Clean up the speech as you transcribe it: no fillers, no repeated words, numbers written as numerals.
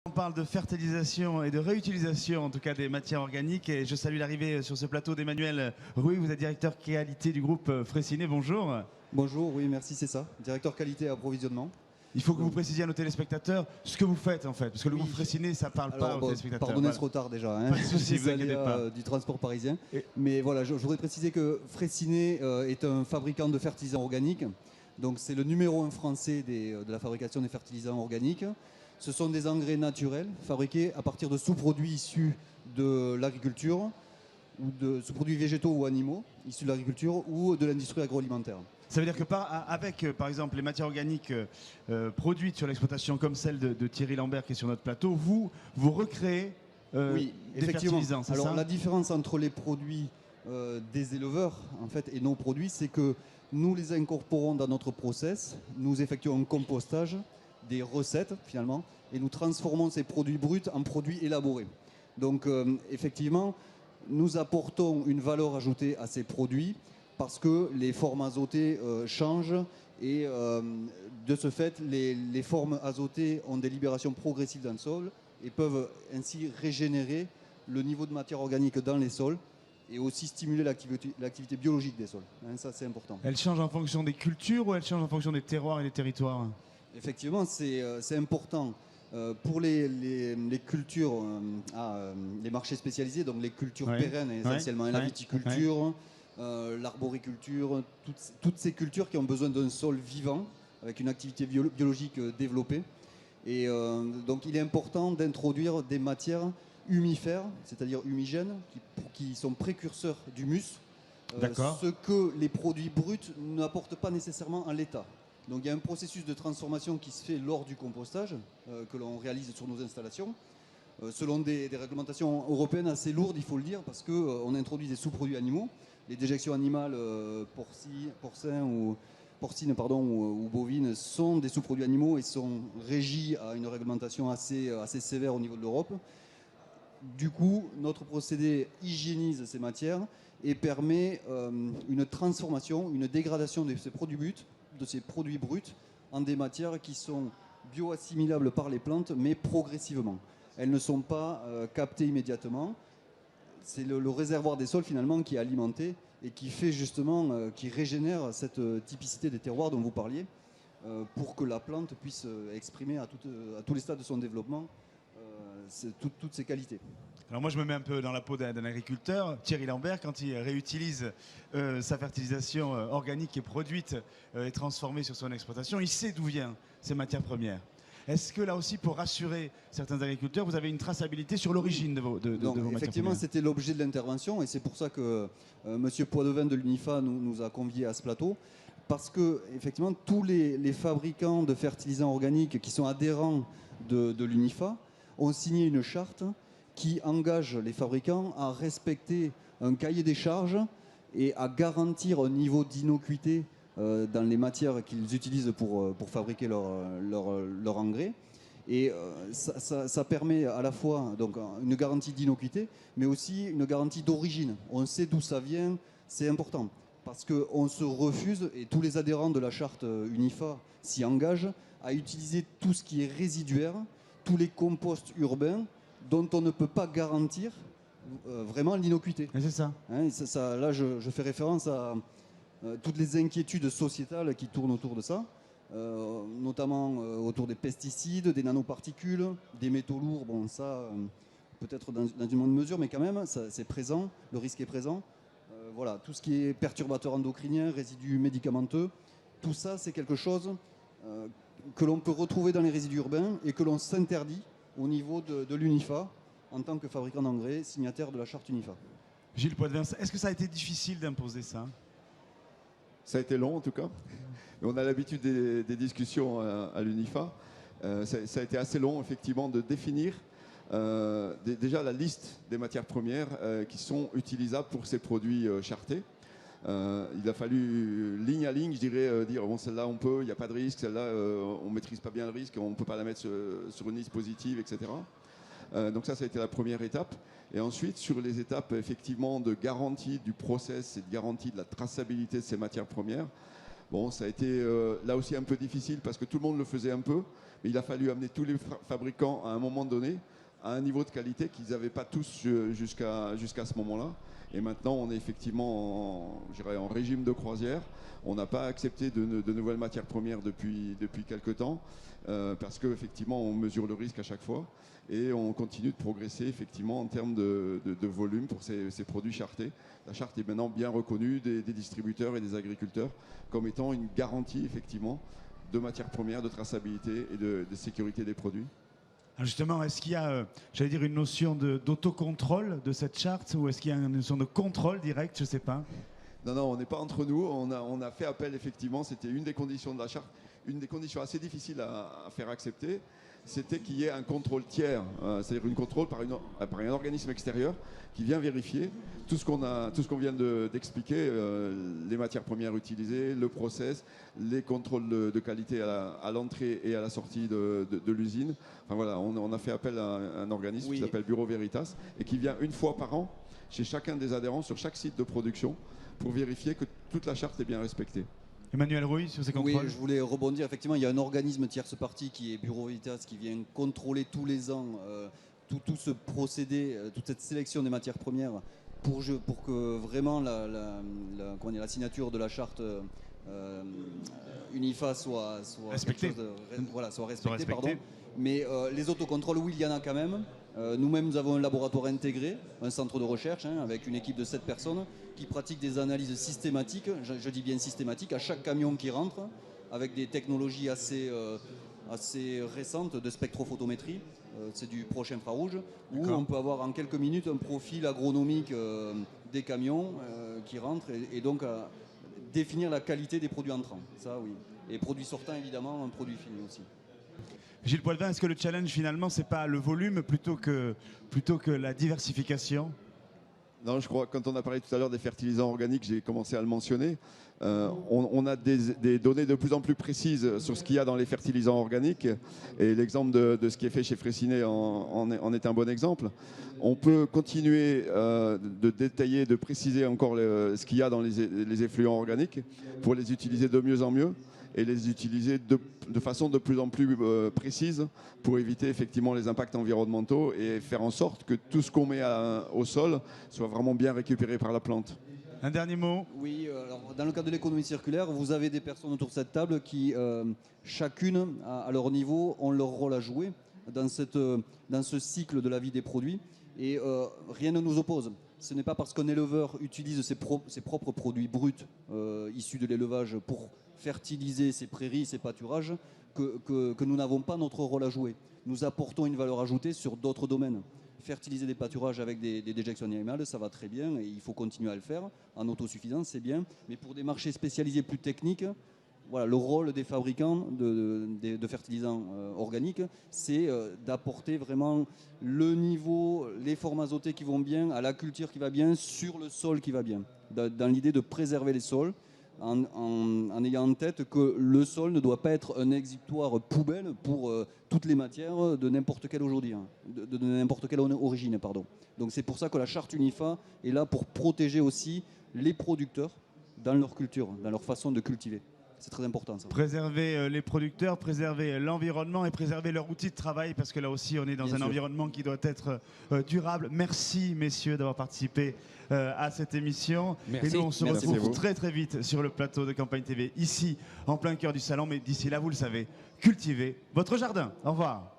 On parle de fertilisation et de réutilisation, en tout cas des matières organiques. Et je salue l'arrivée sur ce plateau d'Emmanuel Rouy. Vous êtes directeur qualité du groupe Fraissinet. Bonjour. Bonjour, oui, merci, c'est ça. Directeur qualité et approvisionnement. Il faut que vous précisiez à nos téléspectateurs ce que vous faites en fait, parce que le Oui. groupe Fraissinet, ça ne parle pas aux téléspectateurs. Pardonnez Voilà. ce retard déjà. Pas de souci, vous inquiétez pas. Du transport parisien. Et- Mais voilà, je voudrais préciser que Fraissinet est un fabricant de fertilisants organiques. Donc c'est le numéro 1 français de la fabrication des fertilisants organiques. Ce sont des engrais naturels fabriqués à partir de sous-produits issus de l'agriculture, ou de sous-produits végétaux ou animaux issus de l'agriculture ou de l'industrie agroalimentaire. Ça veut dire que avec, par exemple, les matières organiques produites sur l'exploitation comme celle de Thierry Lambert qui est sur notre plateau, vous recréez Oui, des effectivement. fertilisants, c'est Alors ça? la différence entre les produits des éleveurs en fait, et nos produits, c'est que nous les incorporons dans notre process, nous effectuons un compostage des recettes finalement, et nous transformons ces produits bruts en produits élaborés. Donc effectivement, nous apportons une valeur ajoutée à ces produits parce que les formes azotées changent et de ce fait, les formes azotées ont des libérations progressives dans le sol et peuvent ainsi régénérer le niveau de matière organique dans les sols et aussi stimuler l'activité biologique des sols. Hein, ça, c'est important. Elle change en fonction des cultures ou elle change en fonction des terroirs et des territoires? Effectivement, c'est important. Pour les cultures, les marchés spécialisés, donc les cultures Ouais, pérennes essentiellement, ouais, la ouais, viticulture, l'arboriculture, toutes ces cultures qui ont besoin d'un sol vivant, avec une activité biologique développée. Et donc il est important d'introduire des matières humifères, c'est-à-dire humigènes, qui sont précurseurs d'humus, D'accord. ce que les produits bruts n'apportent pas nécessairement en l'état. Donc il y a un processus de transformation qui se fait lors du compostage, que l'on réalise sur nos installations, selon des réglementations européennes assez lourdes, il faut le dire, parce qu'on introduit des sous-produits animaux. Les déjections animales porcines ou bovines sont des sous-produits animaux et sont régies à une réglementation assez sévère au niveau de l'Europe. Du coup, notre procédé hygiénise ces matières et permet une transformation, une dégradation de ces produits bruts en des matières qui sont bioassimilables par les plantes, mais progressivement. Elles ne sont pas captées immédiatement. C'est le réservoir des sols finalement qui est alimenté et qui fait justement, qui régénère cette typicité des terroirs dont vous parliez, pour que la plante puisse exprimer à tous les stades de son développement toutes ses qualités. Alors moi je me mets un peu dans la peau d'un agriculteur. Thierry Lambert, quand il réutilise sa fertilisation organique qui est produite et transformée sur son exploitation, il sait d'où viennent ces matières premières. Est-ce que là aussi, pour rassurer certains agriculteurs, vous avez une traçabilité sur l'origine de vos matières premières? Effectivement, c'était l'objet de l'intervention et c'est pour ça que M. Poidevin de l'UNIFA nous a conviés à ce plateau. Parce que, effectivement, tous les fabricants de fertilisants organiques qui sont adhérents de l'UNIFA ont signé une charte qui engage les fabricants à respecter un cahier des charges et à garantir un niveau d'innocuité dans les matières qu'ils utilisent pour fabriquer leur engrais. Et ça permet à la fois donc, une garantie d'innocuité, mais aussi une garantie d'origine. On sait d'où ça vient, c'est important. Parce qu'on se refuse, et tous les adhérents de la charte UNIFA s'y engagent, à utiliser tout ce qui est résiduaire, tous les composts urbains dont on ne peut pas garantir vraiment l'innocuité. C'est ça. Hein, là, je fais référence à toutes les inquiétudes sociétales qui tournent autour de ça, notamment autour des pesticides, des nanoparticules, des métaux lourds. Bon, ça, peut-être dans une moindre mesure, mais quand même, c'est présent, le risque est présent. Voilà, tout ce qui est perturbateurs endocriniens, résidus médicamenteux, tout ça, c'est quelque chose que l'on peut retrouver dans les résidus urbains et que l'on s'interdit au niveau de l'UNIFA en tant que fabricant d'engrais, signataire de la charte UNIFA. Gilles Poidevin, est-ce que ça a été difficile d'imposer ça? Ça a été long en tout cas. On a l'habitude des discussions à l'UNIFA. Ça a été assez long effectivement de définir déjà la liste des matières premières qui sont utilisables pour ces produits chartés. Il a fallu ligne à ligne, je dirais, dire bon, celle-là on peut, il n'y a pas de risque, celle-là on ne maîtrise pas bien le risque, on ne peut pas la mettre sur une liste positive, etc. Donc ça a été la première étape. Et ensuite, sur les étapes effectivement de garantie du process et de garantie de la traçabilité de ces matières premières, Bon, ça a été là aussi un peu difficile parce que tout le monde le faisait un peu, mais il a fallu amener tous les fabricants à un moment donné à un niveau de qualité qu'ils n'avaient pas tous jusqu'à ce moment-là. Et maintenant, on est effectivement en régime de croisière. On n'a pas accepté de nouvelles matières premières depuis quelques temps parce qu'effectivement, on mesure le risque à chaque fois et on continue de progresser effectivement en termes de volume pour ces produits chartés. La charte est maintenant bien reconnue des distributeurs et des agriculteurs comme étant une garantie effectivement de matières premières, de traçabilité et de sécurité des produits. Alors justement, est-ce qu'il y a, j'allais dire, une notion d'autocontrôle de cette charte ou est-ce qu'il y a une notion de contrôle direct, je ne sais pas? Non, on n'est pas entre nous. On a fait appel, effectivement, c'était une des conditions de la charte, une des conditions assez difficiles à faire accepter, c'était qu'il y ait un contrôle tiers, c'est-à-dire un contrôle par un organisme extérieur qui vient vérifier tout ce qu'on vient d'expliquer, les matières premières utilisées, le process, les contrôles de qualité à l'entrée et à la sortie de l'usine. Enfin voilà, on a fait appel à un organisme qui s'appelle Bureau Veritas et qui vient une fois par an chez chacun des adhérents sur chaque site de production pour vérifier que toute la charte est bien respectée. Emmanuel Rouille, sur ces contrôles. Oui, je voulais rebondir. Effectivement, il y a un organisme tierce partie qui est Bureau Veritas qui vient contrôler tous les ans tout ce procédé, toute cette sélection des matières premières pour que vraiment la signature de la charte UNIFA soit respectée. Soit respectée. Pardon. Mais les autocontrôles, oui, il y en a quand même. Nous-mêmes, nous avons un laboratoire intégré, un centre de recherche, avec une équipe de 7 personnes qui pratiquent des analyses systématiques, je dis bien systématiques, à chaque camion qui rentre, avec des technologies assez récentes de spectrophotométrie, c'est du proche infrarouge, où on peut avoir en quelques minutes un profil agronomique des camions qui rentrent et donc définir la qualité des produits entrants. Ça, oui. Et produits sortants, évidemment, un produit fini aussi. Gilles Poilevin, est-ce que le challenge finalement c'est pas le volume plutôt que la diversification? Non, je crois, quand on a parlé tout à l'heure des fertilisants organiques, j'ai commencé à le mentionner. On a des données de plus en plus précises sur ce qu'il y a dans les fertilisants organiques. Et l'exemple de ce qui est fait chez Fraissinet en est un bon exemple. On peut continuer de détailler, de préciser encore ce qu'il y a dans les effluents organiques pour les utiliser de mieux en mieux et les utiliser de façon de plus en plus précise pour éviter effectivement les impacts environnementaux et faire en sorte que tout ce qu'on met au sol soit vraiment bien récupéré par la plante. Un dernier mot? Oui, alors, dans le cadre de l'économie circulaire, vous avez des personnes autour de cette table qui, chacune, à leur niveau, ont leur rôle à jouer dans ce cycle de la vie des produits. Et rien ne nous oppose. Ce n'est pas parce qu'un éleveur utilise ses propres produits bruts issus de l'élevage pour fertiliser ses prairies, ses pâturages, que nous n'avons pas notre rôle à jouer. Nous apportons une valeur ajoutée sur d'autres domaines. Fertiliser des pâturages avec des déjections animales, ça va très bien et il faut continuer à le faire. En autosuffisance, c'est bien. Mais pour des marchés spécialisés plus techniques, voilà, le rôle des fabricants de fertilisants organiques, c'est d'apporter vraiment le niveau, les formes azotées qui vont bien, à la culture qui va bien, sur le sol qui va bien. Dans l'idée de préserver les sols, en ayant en tête que le sol ne doit pas être un exutoire poubelle pour toutes les matières de n'importe quelle aujourd'hui, de n'importe quelle origine. Pardon. Donc c'est pour ça que la charte UNIFA est là pour protéger aussi les producteurs dans leur culture, dans leur façon de cultiver. C'est très important ça. Préserver les producteurs, préserver l'environnement et préserver leur outil de travail parce que là aussi on est dans un environnement qui doit être durable. Merci messieurs d'avoir participé à cette émission. Merci. Et nous on se Merci retrouve très très vite sur le plateau de Campagne TV ici en plein cœur du salon. Mais d'ici là vous le savez, cultivez votre jardin. Au revoir.